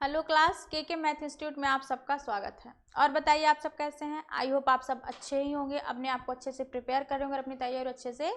Hello class के math institute में आप सबका स्वागत है। और बताइए आप सब कैसे हैं। आई होप आप सब अच्छे ही होंगे, अपने आप को अच्छे से प्रिपेयर कर रहे होंगे और अपनी तैयारी अच्छे से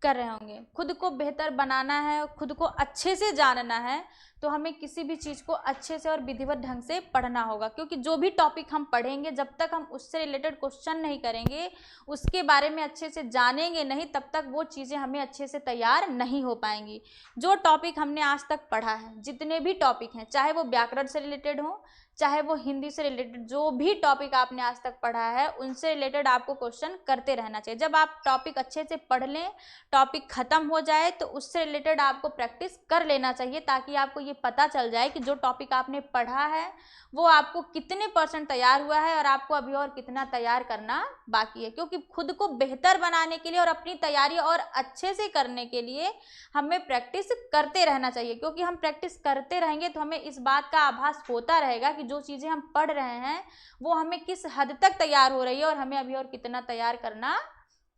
कर रहे होंगे। खुद को बेहतर बनाना है, खुद को अच्छे से जानना है, तो हमें किसी भी चीज़ को अच्छे से और विधिवत ढंग से पढ़ना होगा। क्योंकि जो भी टॉपिक हम पढ़ेंगे, जब तक हम उससे रिलेटेड क्वेश्चन नहीं करेंगे, उसके बारे में अच्छे से जानेंगे नहीं, तब तक वो चीज़ें हमें अच्छे से तैयार नहीं हो पाएंगी। जो टॉपिक हमने आज तक पढ़ा है, जितने भी टॉपिक हैं, चाहे वो व्याकरण से रिलेटेड हो, चाहे वो हिंदी से रिलेटेड, जो भी टॉपिक आपने आज तक पढ़ा है उनसे रिलेटेड आपको क्वेश्चन करते रहना चाहिए। जब आप टॉपिक अच्छे से पढ़ लें, टॉपिक खत्म हो जाए, तो उससे रिलेटेड आपको प्रैक्टिस कर लेना चाहिए, ताकि आपको ये पता चल जाए कि जो टॉपिक आपने पढ़ा है वो आपको कितने % तैयार हुआ है और आपको अभी और कितना तैयार करना बाकी है। क्योंकि खुद को बेहतर बनाने के लिए और अपनी तैयारी और अच्छे से करने के लिए हमें प्रैक्टिस करते रहना चाहिए। क्योंकि हम प्रैक्टिस करते रहेंगे तो हमें इस बात का आभास होता रहेगा कि जो चीज़ें हम पढ़ रहे हैं वो हमें किस हद तक तैयार हो रही है और हमें अभी और कितना तैयार करना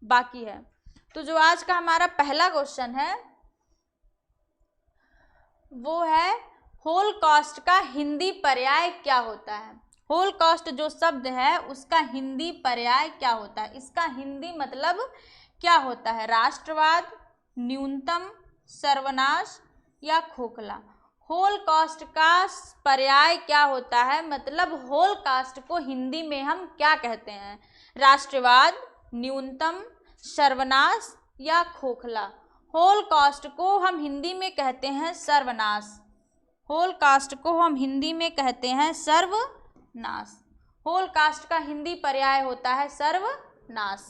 बाकी है। तो जो आज का हमारा पहला क्वेश्चन है वो है, होल कास्ट का हिंदी पर्याय क्या होता है। होल कास्ट जो शब्द है उसका हिंदी पर्याय क्या होता है, इसका हिंदी मतलब क्या होता है। राष्ट्रवाद, न्यूनतम, सर्वनाश या खोखला। होल कास्ट का पर्याय क्या होता है, मतलब होल कास्ट को हिंदी में हम क्या कहते हैं। राष्ट्रवाद, न्यूनतम, सर्वनाश या खोखला। होल कास्ट को हम हिंदी में कहते हैं सर्वनाश। होल कास्ट को हम हिंदी में कहते हैं सर्वनाश। होल कास्ट का हिंदी पर्याय होता है सर्वनाश।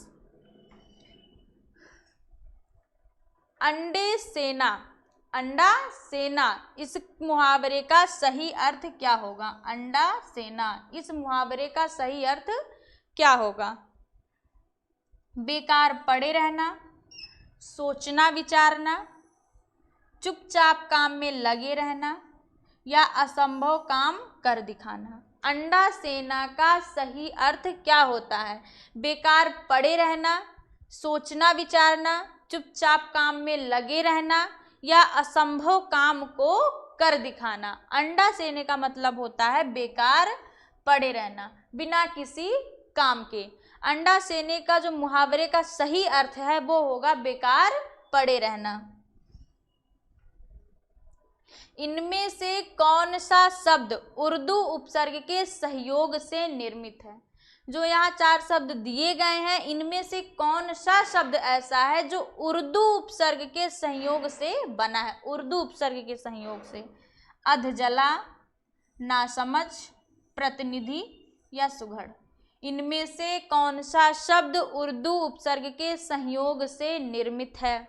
अंडे सेना, अंडा सेना, इस मुहावरे का सही अर्थ क्या होगा। अंडा सेना, इस मुहावरे का सही अर्थ क्या होगा। बेकार पड़े रहना, सोचना विचारना, चुपचाप काम में लगे रहना या असंभव काम कर दिखाना। अंडा सेना का सही अर्थ क्या होता है। बेकार पड़े रहना, सोचना विचारना, चुपचाप काम में लगे रहना या असंभव काम को कर दिखाना। अंडा सेने का मतलब होता है बेकार पड़े रहना, बिना किसी काम के। अंडा सेने का जो मुहावरे का सही अर्थ है वो होगा बेकार पड़े रहना। इनमें से कौन सा शब्द उर्दू उपसर्ग के सहयोग से निर्मित है। जो यहाँ 4 शब्द दिए गए हैं, इनमें से कौन सा शब्द ऐसा है जो उर्दू उपसर्ग के संयोग से बना है। उर्दू उपसर्ग के संयोग से। अधजला, नासमझ, प्रतिनिधि या सुघड़। इनमें से कौन सा शब्द उर्दू उपसर्ग के संयोग से निर्मित है।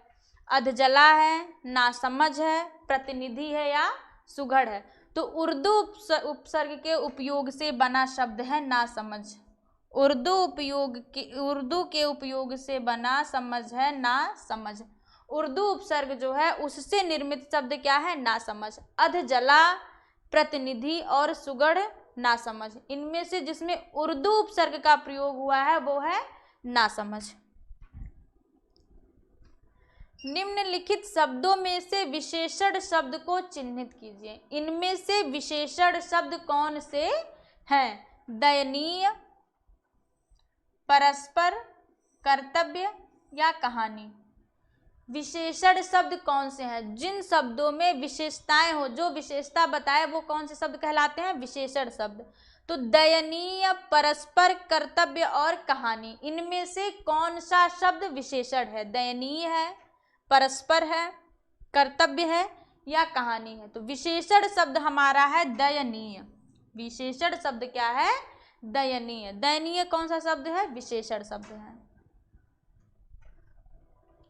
अधजला है, नासमझ है, प्रतिनिधि है या सुघड़ है। तो उर्दू उपसर्ग के उपयोग से बना शब्द है नासमझ। उर्दू के उपयोग से बना समझ है नासमझ। उर्दू उपसर्ग जो है उससे निर्मित शब्द क्या है, नासमझ। अधजला, प्रतिनिधि और सुघड़, नासमझ, इनमें से जिसमें उर्दू उपसर्ग का प्रयोग हुआ है वो है नासमझ। निम्नलिखित शब्दों में से विशेषण शब्द को चिन्हित कीजिए। इनमें से विशेषण शब्द कौन से हैं। दयनीय, परस्पर, कर्तव्य या कहानी। विशेषण शब्द कौन से हैं, जिन शब्दों में विशेषताएं हो, जो विशेषता बताए, वो कौन से शब्द कहलाते हैं, विशेषण शब्द। तो दयनीय, परस्पर, कर्तव्य और कहानी, इनमें से कौन सा शब्द विशेषण है। दयनीय है, परस्पर है, कर्तव्य है या कहानी है। तो विशेषण शब्द हमारा है दयनीय। विशेषण शब्द क्या है, दयनीय। दयनीय कौन सा शब्द है, विशेषण शब्द है।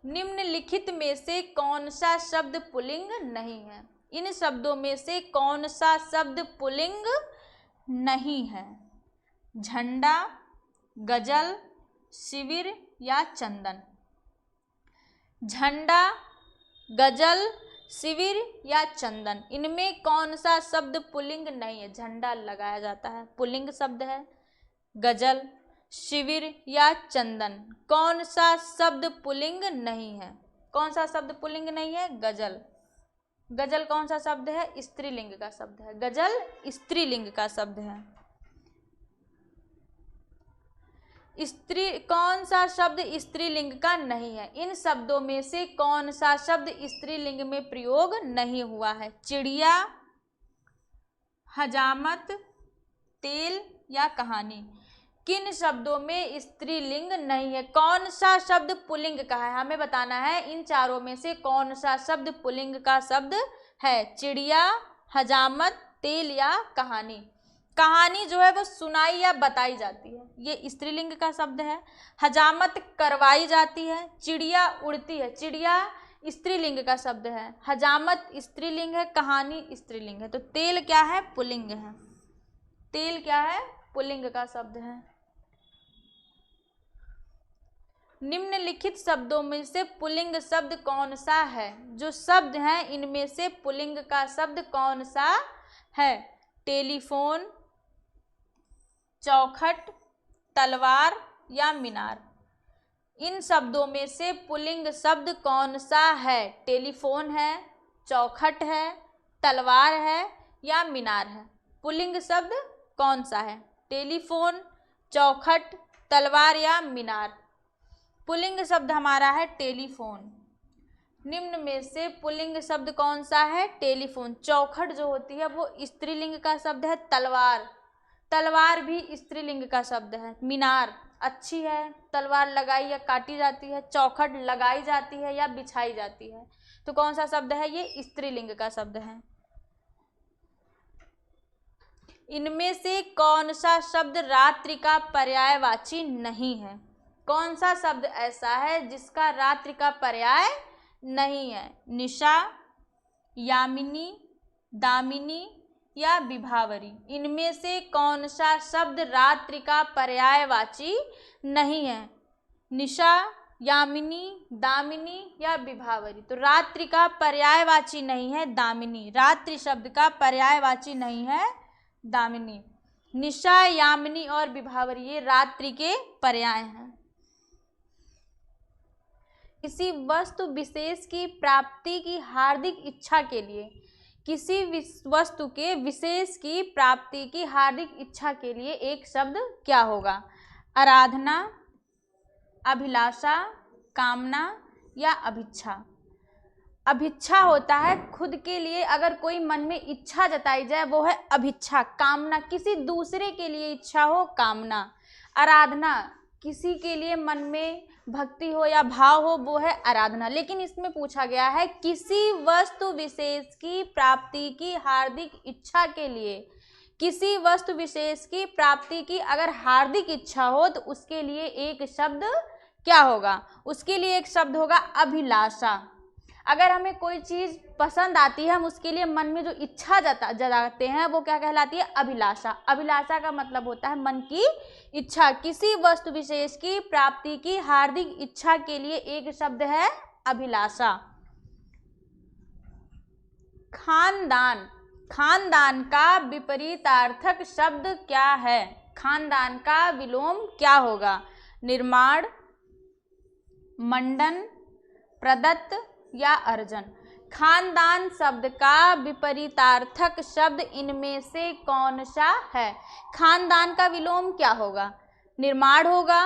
निम्नलिखित में से कौन सा शब्द पुल्लिंग नहीं है। इन शब्दों में से कौन सा शब्द पुल्लिंग नहीं है। झंडा, गजल, शिविर या चंदन। झंडा, गजल, शिविर या चंदन, इनमें कौन सा शब्द पुल्लिंग नहीं है। झंडा लगाया जाता है, पुल्लिंग शब्द है। गजल, शिविर या चंदन, कौन सा शब्द पुल्लिंग नहीं है। कौन सा शब्द पुल्लिंग नहीं है, गजल। गजल कौन सा शब्द है? स्त्रीलिंग का शब्द है। गजल स्त्रीलिंग का शब्द है। कौन सा शब्द स्त्रीलिंग का नहीं है? इन शब्दों में से कौन सा शब्द स्त्रीलिंग में प्रयोग नहीं हुआ है? चिड़िया, हजामत, तेल या कहानी। किन शब्दों में स्त्रीलिंग नहीं है? कौन सा शब्द पुल्लिंग का है? हमें बताना है इन चारों में से कौन सा शब्द पुल्लिंग का शब्द है? चिड़िया, हजामत, तेल या कहानी। कहानी जो है वो सुनाई या बताई जाती है, ये स्त्रीलिंग का शब्द है। हजामत करवाई जाती है। चिड़िया उड़ती है, चिड़िया स्त्रीलिंग का शब्द है। हजामत स्त्रीलिंग है, कहानी स्त्रीलिंग है। तो तेल क्या है? पुल्लिंग है। तेल क्या है? पुल्लिंग का शब्द है। निम्नलिखित शब्दों में से पुल्लिंग शब्द कौन सा है? जो शब्द हैं इनमें से पुल्लिंग का शब्द कौन सा है? टेलीफोन, चौखट, तलवार या मीनार। इन शब्दों में से पुल्लिंग शब्द कौन सा है? टेलीफोन है, चौखट है, तलवार है या मीनार है। पुल्लिंग शब्द कौन सा है? टेलीफोन, चौखट, तलवार या मीनार। पुल्लिंग शब्द हमारा है टेलीफोन। निम्न में से पुल्लिंग शब्द कौन सा है? टेलीफोन। चौखट जो होती है वो स्त्रीलिंग का शब्द है। तलवार, तलवार भी स्त्रीलिंग का शब्द है। मीनार अच्छी है, तलवार लगाई या काटी जाती है। चौखट लगाई जाती है या बिछाई जाती है। तो कौन सा शब्द है? ये स्त्रीलिंग का शब्द है। इनमें से कौन सा शब्द रात्रि का पर्यायवाची नहीं है? कौन सा शब्द ऐसा है जिसका रात्रि का पर्याय नहीं है? निशा, यामिनी, दामिनी या विभावरी। इनमें से कौन सा शब्द रात्रि का पर्यायवाची नहीं है? निशा, यामिनी, दामिनी या विभावरी। तो रात्रि का पर्यायवाची नहीं है दामिनी। रात्रि शब्द का पर्यायवाची नहीं है दामिनी। निशा, यामिनी और विभावरी ये रात्रि के पर्याय हैं। किसी वस्तु विशेष की प्राप्ति की हार्दिक इच्छा के लिए, किसी वस्तु के विशेष की प्राप्ति की हार्दिक इच्छा के लिए एक शब्द क्या होगा? आराधना, अभिलाषा, कामना या अभिच्छा। अभिच्छा होता है खुद के लिए अगर कोई मन में इच्छा जताई जाए वो है अभिच्छा। कामना किसी दूसरे के लिए इच्छा हो, कामना। आराधना किसी के लिए मन में भक्ति हो या भाव हो, वो है आराधना। लेकिन इसमें पूछा गया है किसी वस्तु विशेष की प्राप्ति की हार्दिक इच्छा के लिए। किसी वस्तु विशेष की प्राप्ति की अगर हार्दिक इच्छा हो तो उसके लिए एक शब्द क्या होगा? उसके लिए एक शब्द होगा अभिलाषा। अगर हमें कोई चीज़ पसंद आती है, हम उसके लिए मन में जो इच्छा जताते हैं वो क्या कहलाती है? अभिलाषा। अभिलाषा का मतलब होता है मन की इच्छा। किसी वस्तु विशेष की प्राप्ति की हार्दिक इच्छा के लिए एक शब्द है अभिलाषा। खानदान, खानदान का विपरीतार्थक शब्द क्या है? खानदान का विलोम क्या होगा? निर्माण, मंडन, प्रदत्त या अर्जन। खानदान शब्द का विपरीतार्थक शब्द इनमें से कौन सा है? खानदान का विलोम क्या होगा? निर्माण होगा,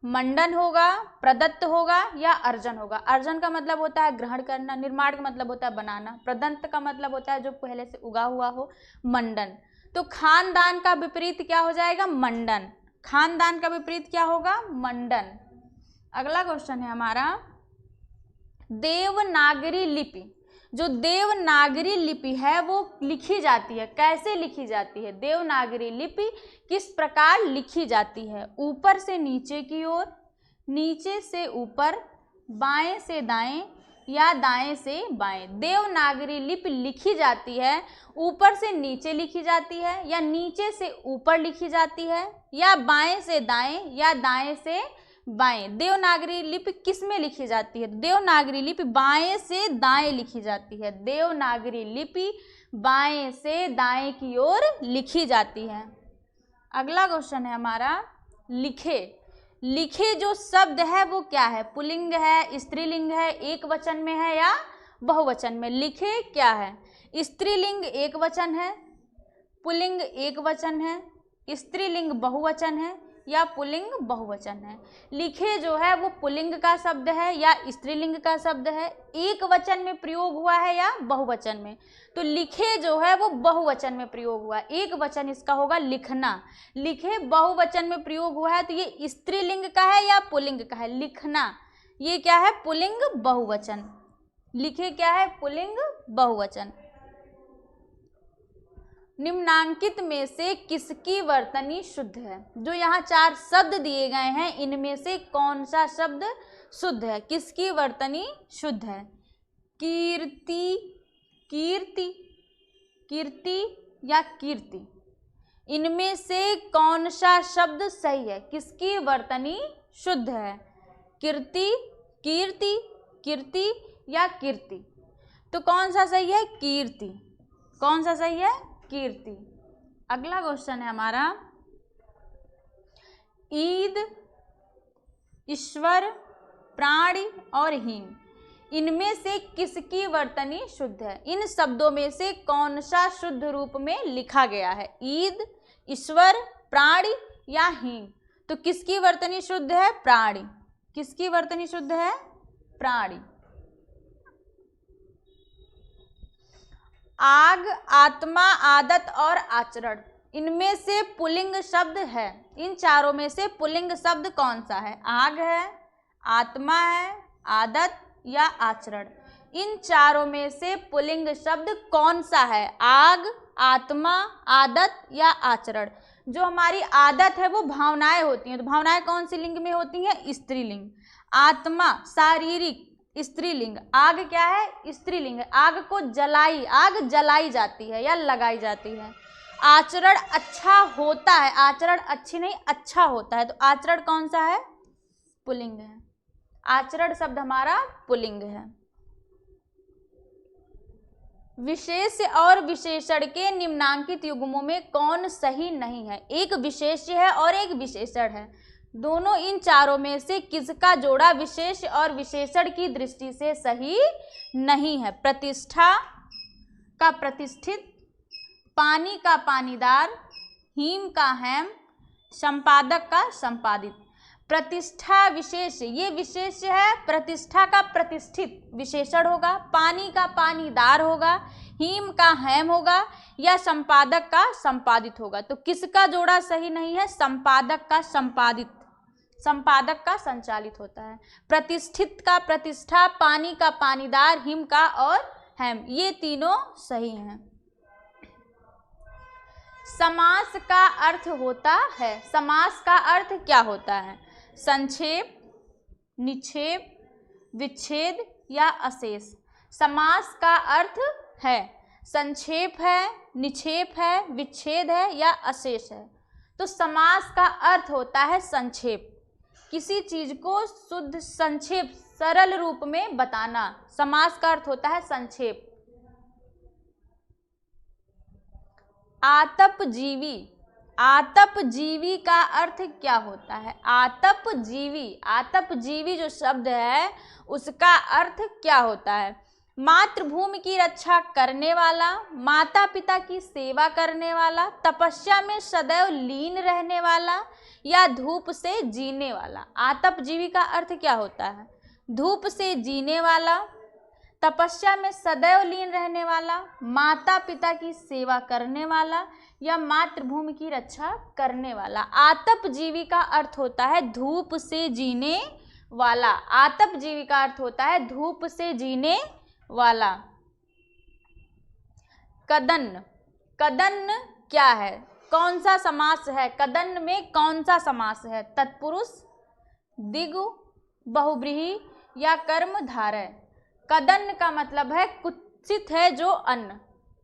मंडन होगा, प्रदत्त होगा या अर्जन होगा। अर्जन का मतलब होता है ग्रहण करना, निर्माण का मतलब होता है बनाना, प्रदत्त का मतलब होता है जो पहले से उगा हुआ हो, मंडन। तो खानदान का विपरीत क्या हो जाएगा? मंडन। खानदान का विपरीत क्या होगा? मंडन। अगला क्वेश्चन है हमारा, देवनागरी लिपि। जो देवनागरी लिपि है वो लिखी जाती है, कैसे लिखी जाती है? देवनागरी लिपि किस प्रकार लिखी जाती है? ऊपर से नीचे की ओर, नीचे से ऊपर, बाएं से दाएं या दाएं से बाएं। देवनागरी लिपि लिखी जाती है ऊपर से नीचे लिखी जाती है या नीचे से ऊपर लिखी जाती है या बाएं से दाएं या दाएं से बाएं। देवनागरी लिपि किस में लिखी जाती है? देवनागरी लिपि बाएं से दाएं लिखी जाती है। देवनागरी लिपि बाएं से दाएं की ओर लिखी जाती है। अगला क्वेश्चन है हमारा, लिखे। लिखे जो शब्द है वो क्या है? पुल्लिंग है, स्त्रीलिंग है, एक वचन में है या बहुवचन में। लिखे क्या है? स्त्रीलिंग एक वचन है, पुल्लिंग एक वचन है, स्त्रीलिंग बहुवचन है या पुल्लिंग बहुवचन है। लिखे जो है वो पुल्लिंग का शब्द है या स्त्रीलिंग का शब्द है, एक वचन में प्रयोग हुआ है या बहुवचन में। तो लिखे जो है वो बहुवचन में प्रयोग हुआ है, एक वचन इसका होगा लिखना। लिखे बहुवचन में प्रयोग हुआ है तो ये स्त्रीलिंग का है या पुल्लिंग का है? लिखना ये क्या है? पुल्लिंग बहुवचन। लिखे क्या है? पुल्लिंग बहुवचन। निम्नांकित में से किसकी वर्तनी शुद्ध है? जो यहाँ 4 शब्द दिए गए हैं इनमें से कौन सा शब्द शुद्ध है? किसकी वर्तनी शुद्ध है? कीर्ति, कीर्ति, कीर्ति या कीर्ति, इनमें से कौन सा शब्द सही है? किसकी वर्तनी शुद्ध है? कीर्ति, कीर्ति, कीर्ति या कीर्ति? तो कौन सा सही है? कीर्ति। कौन सा सही है? कीर्ति। अगला क्वेश्चन है हमारा, ईद, ईश्वर, प्राणी और हीन, इनमें से किसकी वर्तनी शुद्ध है? इन शब्दों में से कौन सा शुद्ध रूप में लिखा गया है? ईद, ईश्वर, प्राणी या हीन? तो किसकी वर्तनी शुद्ध है? प्राणी। किसकी वर्तनी शुद्ध है? प्राणी। आग, आत्मा, आदत और आचरण, इनमें से पुल्लिंग शब्द है। इन चारों में से पुल्लिंग शब्द कौन सा है? आग है, आत्मा है, आदत या आचरण? इन चारों में से पुल्लिंग शब्द कौन सा है? आग, आत्मा, आदत या आचरण? जो हमारी आदत है वो भावनाएं होती हैं, तो भावनाएं कौन सी लिंग में होती हैं? स्त्रीलिंग। आत्मा शारीरिक, स्त्रीलिंग। आग क्या है? स्त्रीलिंग है। आग को जलाई, आग जलाई जाती है या लगाई जाती है। आचरण अच्छा होता है, आचरण अच्छी नहीं अच्छा होता है, तो आचरण कौन सा है? पुल्लिंग है। आचरण शब्द हमारा पुल्लिंग है। विशेष्य और विशेषण के निम्नांकित युग्मों में कौन सही नहीं है? एक विशेष्य है और एक विशेषण है, दोनों इन चारों में से किसका जोड़ा विशेष और विशेषण की दृष्टि से सही नहीं है? प्रतिष्ठा का प्रतिष्ठित, पानी का पानीदार, हिम का हेम, संपादक का संपादित। प्रतिष्ठा विशेष, ये विशेष है, प्रतिष्ठा का प्रतिष्ठित विशेषण होगा, पानी का पानीदार होगा, हिम का हेम होगा या संपादक का संपादित होगा। तो किसका जोड़ा सही नहीं है? संपादक का संपादित। संपादक का संचालित होता है। प्रतिष्ठित का प्रतिष्ठा, पानी का पानीदार, हिम का और हेम, ये तीनों सही हैं। समास का अर्थ होता है, समास का अर्थ क्या होता है? संक्षेप, निक्षेप, विच्छेद या अशेष? समास का अर्थ है संक्षेप है, निक्षेप है, विच्छेद है या अशेष है। तो समास का अर्थ होता है संक्षेप, किसी चीज को शुद्ध संक्षेप सरल रूप में बताना, समास का अर्थ होता है संक्षेप। आतपजीवी, आतपजीवी का अर्थ क्या होता है? आतपजीवी, आतपजीवी जो शब्द है उसका अर्थ क्या होता है? मातृभूमि की रक्षा करने वाला, माता पिता की सेवा करने वाला, तपस्या में सदैव लीन रहने वाला या धूप से जीने वाला। आतपजीवी का अर्थ क्या होता है? धूप से जीने वाला, तपस्या में सदैव लीन रहने वाला, माता पिता की सेवा करने वाला या मातृभूमि की रक्षा करने वाला। आतपजीवी का अर्थ होता है धूप से जीने वाला। आतपजीवी का अर्थ होता है धूप से जीने वाला। कदन, कदन क्या है? कौन सा समास है? कदन में कौन सा समास है? तत्पुरुष, द्विगु, बहुव्रीहि या कर्मधारय? कदन का मतलब है कुत्सित है जो अन्न,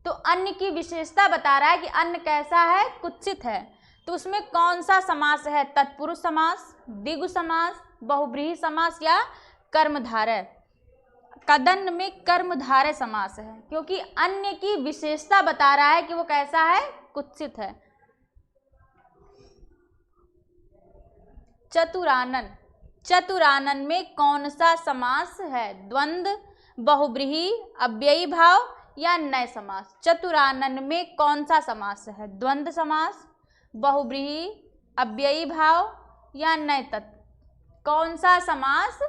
तो अन्न की विशेषता बता रहा है कि अन्न कैसा है? कुत्सित है। तो उसमें कौन सा समास है? तत्पुरुष समास, द्विगु समास, बहुव्रीहि समास या कर्मधारय? कदन में कर्मधारय समास है, क्योंकि अन्न की विशेषता बता रहा है कि वो कैसा है? कुत्सित है। चतुरानन, चतुरानन में कौन सा समास है? द्वंद्व, बहुब्रीहि, अव्ययी भाव या नए समास। चतुरानन में कौन सा समास है? द्वंद्व समास, बहुब्रीहि, अव्ययी भाव या नए तत्व। कौन सा समास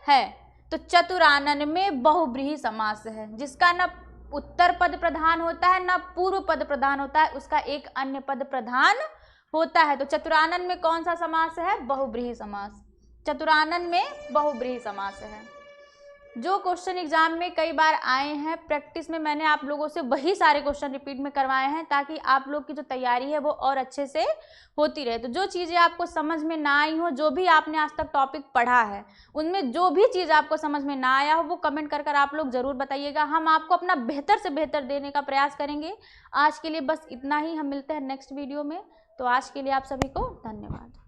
है? तो चतुरानन में बहुब्रीहि समास है, जिसका न उत्तर पद प्रधान होता है न पूर्व पद प्रधान होता है, उसका एक अन्य पद प्रधान होता है। तो चतुरानन में कौन सा समास है? बहुब्रीहि समास। चतुरानन में बहुब्रीहि समास है। जो क्वेश्चन एग्जाम में कई बार आए हैं, प्रैक्टिस में मैंने आप लोगों से वही सारे क्वेश्चन रिपीट में करवाए हैं, ताकि आप लोग की जो तैयारी है वो और अच्छे से होती रहे। तो जो चीज़ें आपको समझ में ना आई हो, जो भी आपने आज तक टॉपिक पढ़ा है, उनमें जो भी चीज़ आपको समझ में ना आया हो वो कमेंट कर कर आप लोग ज़रूर बताइएगा। हम आपको अपना बेहतर से बेहतर देने का प्रयास करेंगे। आज के लिए बस इतना ही, हम मिलते हैं नेक्स्ट वीडियो में। तो आज के लिए आप सभी को धन्यवाद।